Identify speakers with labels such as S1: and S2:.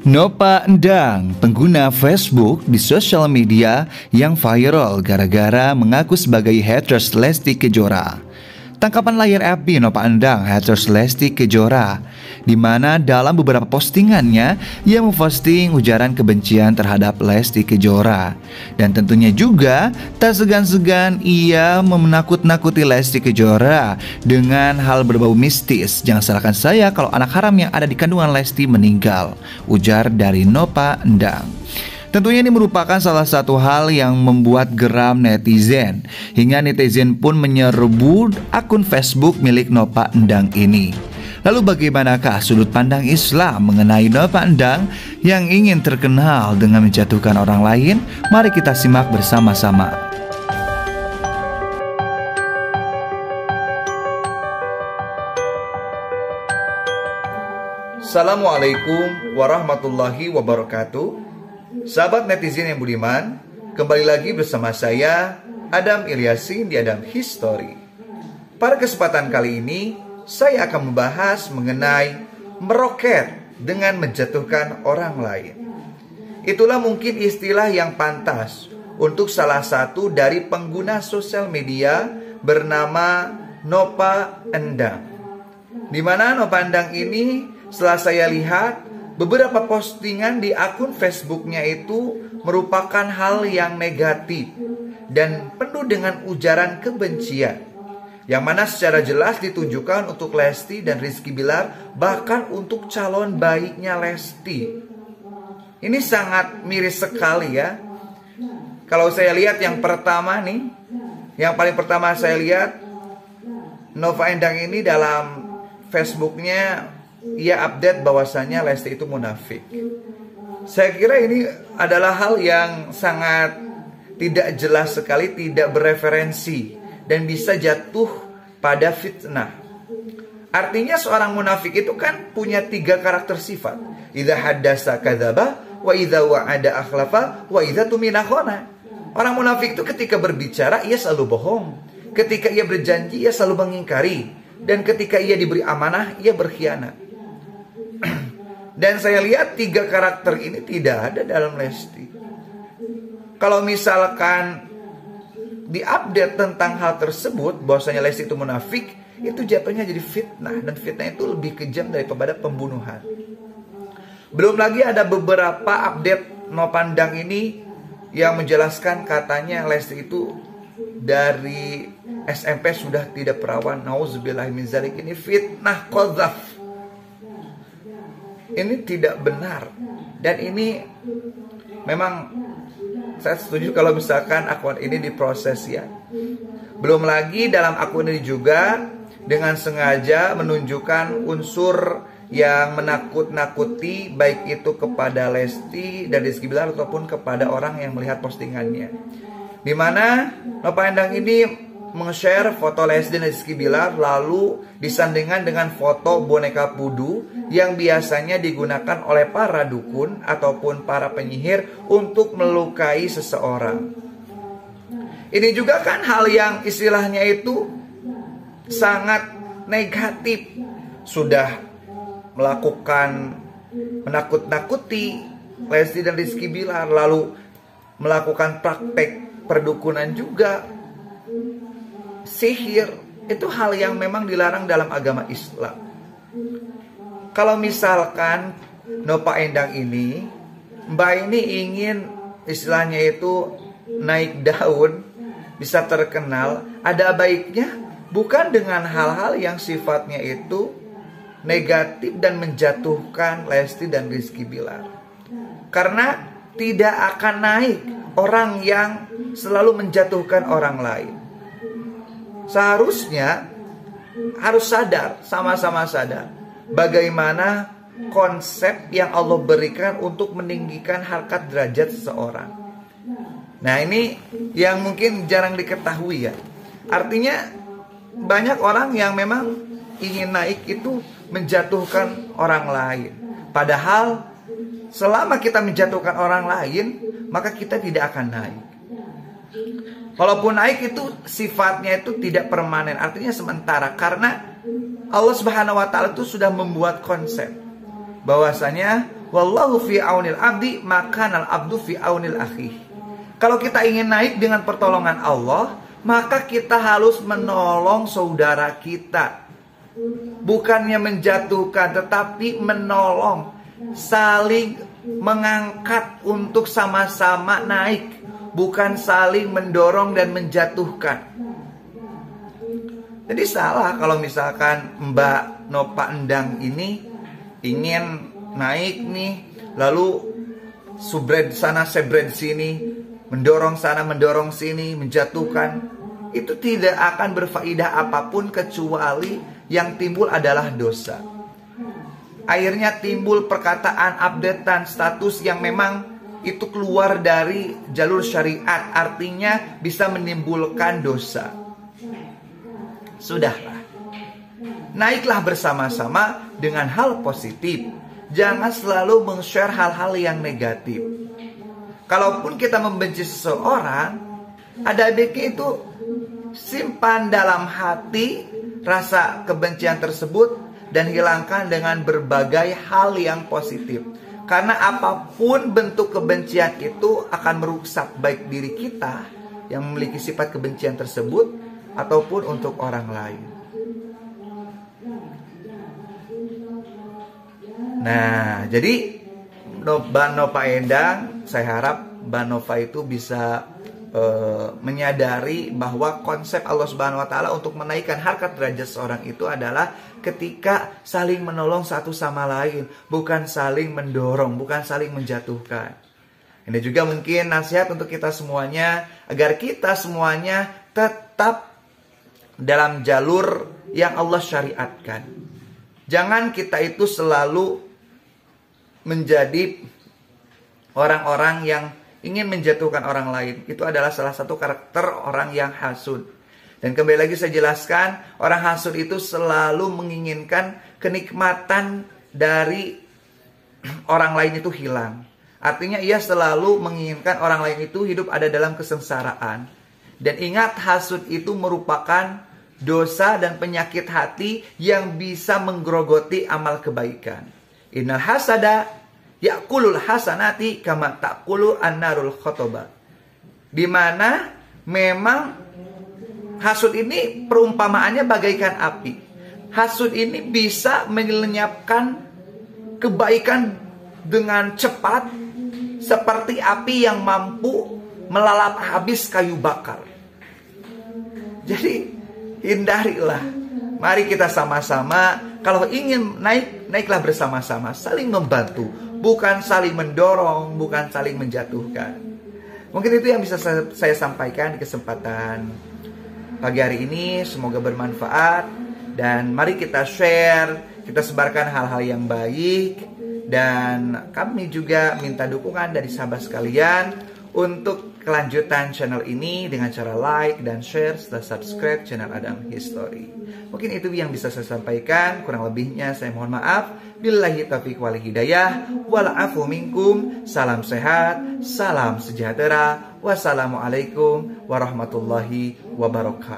S1: Nova Endang, pengguna Facebook di sosial media yang viral gara-gara mengaku sebagai haters Lesti Kejora. Tangkapan layar FB Nova Endang haters Lesti Kejora, di mana dalam beberapa postingannya ia memposting ujaran kebencian terhadap Lesti Kejora. Dan tentunya juga tak segan-segan ia menakut-nakuti Lesti Kejora dengan hal berbau mistis. Jangan salahkan saya kalau anak haram yang ada di kandungan Lesti meninggal, ujar dari Nova Endang. Tentunya ini merupakan salah satu hal yang membuat geram netizen, hingga netizen pun menyerbu akun Facebook milik Nova Endang ini. Lalu bagaimanakah sudut pandang Islam mengenai Nova Endang yang ingin terkenal dengan menjatuhkan orang lain? Mari kita simak bersama-sama.
S2: Assalamualaikum warahmatullahi wabarakatuh. Sahabat netizen yang budiman, kembali lagi bersama saya Adam Ilyasin di Adam History. Pada kesempatan kali ini saya akan membahas mengenai meroket dengan menjatuhkan orang lain. Itulah mungkin istilah yang pantas untuk salah satu dari pengguna sosial media bernama Nova Endang. Di mana Nova Endang ini, setelah saya lihat, beberapa postingan di akun Facebooknya itu merupakan hal yang negatif dan penuh dengan ujaran kebencian, yang mana secara jelas ditujukan untuk Lesti dan Rizky Bilar, bahkan untuk calon baiknya Lesti. Ini sangat miris sekali ya. Kalau saya lihat yang pertama nih, yang paling pertama saya lihat, Nova Endang ini dalam Facebooknya ia update bahwasannya Lesti itu munafik. Saya kira ini adalah hal yang sangat tidak jelas sekali, tidak bereferensi, dan bisa jatuh pada fitnah. Artinya seorang munafik itu kan punya 3 karakter sifat. Idza haddasa kadzaba, wa idza wa'ada akhlafa, wa idza tumina khana. Orang munafik itu ketika berbicara ia selalu bohong, ketika ia berjanji ia selalu mengingkari, dan ketika ia diberi amanah ia berkhianat. Dan saya lihat 3 karakter ini tidak ada dalam Lesti. Kalau misalkan diupdate tentang hal tersebut, bahwasanya Lesti itu munafik, itu jatuhnya jadi fitnah. Dan fitnah itu lebih kejam daripada pembunuhan. Belum lagi ada beberapa update Nova Endang ini yang menjelaskan katanya Lesti itu dari SMP sudah tidak perawan. Nauzubillahi min dzalik. Ini fitnah qadzaf. Ini tidak benar. Dan ini memang saya setuju kalau misalkan akun ini diproses ya. Belum lagi dalam akun ini juga dengan sengaja menunjukkan unsur yang menakut-nakuti, baik itu kepada Lesti dan Rizky Bilar ataupun kepada orang yang melihat postingannya. Dimana Nova Endang ini meng-share foto Lesti dan Rizky Bilar, lalu disandingkan dengan foto boneka pudu yang biasanya digunakan oleh para dukun ataupun para penyihir untuk melukai seseorang. Ini juga kan hal yang istilahnya itu sangat negatif. Sudah melakukan menakut-nakuti Lesti dan Rizky Bilar, lalu melakukan praktek perdukunan juga, sihir. Itu hal yang memang dilarang dalam agama Islam. Kalau misalkan Nova Endang ini, Mbak ini ingin istilahnya itu naik daun, bisa terkenal, ada baiknya bukan dengan hal-hal yang sifatnya itu negatif dan menjatuhkan Lesti dan Rizky Bilar. Karena tidak akan naik orang yang selalu menjatuhkan orang lain. Seharusnya harus sadar, sama-sama sadar bagaimana konsep yang Allah berikan untuk meninggikan harkat derajat seseorang. Nah, ini yang mungkin jarang diketahui ya. Artinya banyak orang yang memang ingin naik itu menjatuhkan orang lain. Padahal selama kita menjatuhkan orang lain, maka kita tidak akan naik. Kalaupun naik itu sifatnya itu tidak permanen, artinya sementara. Karena Allah Subhanahu wa Ta'ala itu sudah membuat konsep bahwasanya Wallahu fi aunil abdi, makanal abdu fi aunil akhi. Kalau kita ingin naik dengan pertolongan Allah, maka kita harus menolong saudara kita. Bukannya menjatuhkan, tetapi menolong, saling mengangkat untuk sama-sama naik, bukan saling mendorong dan menjatuhkan. Jadi salah kalau misalkan Mbak Nova Endang ini ingin naik nih, lalu subred sana sebred sini, mendorong sana mendorong sini, menjatuhkan. Itu tidak akan berfaedah apapun kecuali yang timbul adalah dosa. Akhirnya timbul perkataan updatean status yang memang itu keluar dari jalur syariat, artinya bisa menimbulkan dosa. Sudahlah, naiklah bersama-sama dengan hal positif. Jangan selalu meng-share hal-hal yang negatif. Kalaupun kita membenci seseorang, ada baiknya itu simpan dalam hati rasa kebencian tersebut dan hilangkan dengan berbagai hal yang positif. Karena apapun bentuk kebencian itu akan merusak baik diri kita yang memiliki sifat kebencian tersebut ataupun untuk orang lain. Nah, jadi Mbak Nova Endang, saya harap Mbak Nova itu bisa menyadari bahwa konsep Allah Subhanahu wa Ta'ala untuk menaikkan harkat derajat seorang itu adalah ketika saling menolong satu sama lain, bukan saling mendorong, bukan saling menjatuhkan. Ini juga mungkin nasihat untuk kita semuanya, agar kita semuanya tetap dalam jalur yang Allah syariatkan. Jangan kita itu selalu menjadi orang-orang yang ingin menjatuhkan orang lain. Itu adalah salah satu karakter orang yang hasud. Dan kembali lagi saya jelaskan, orang hasud itu selalu menginginkan kenikmatan dari orang lain itu hilang. Artinya ia selalu menginginkan orang lain itu hidup ada dalam kesengsaraan. Dan ingat, hasud itu merupakan dosa dan penyakit hati yang bisa menggerogoti amal kebaikan. Innal hasada ya'kulul hasanati kama ta'kulu an-narul khotoba. Dimana memang hasud ini perumpamaannya bagaikan api. Hasud ini bisa melenyapkan kebaikan dengan cepat, seperti api yang mampu melalap habis kayu bakar. Jadi hindarilah. Mari kita sama-sama, kalau ingin naik, naiklah bersama-sama, saling membantu, bukan saling mendorong, bukan saling menjatuhkan. Mungkin itu yang bisa saya sampaikan di kesempatan pagi hari ini. Semoga bermanfaat. Dan mari kita share, kita sebarkan hal-hal yang baik. Dan kami juga minta dukungan dari sahabat sekalian untuk kelanjutan channel ini dengan cara like dan share serta subscribe channel Adam History. Mungkin itu yang bisa saya sampaikan. Kurang lebihnya saya mohon maaf. Billahi taufiq wal hidayah. Wal afu minkum. Salam sehat, salam sejahtera. Wassalamualaikum warahmatullahi wabarakatuh.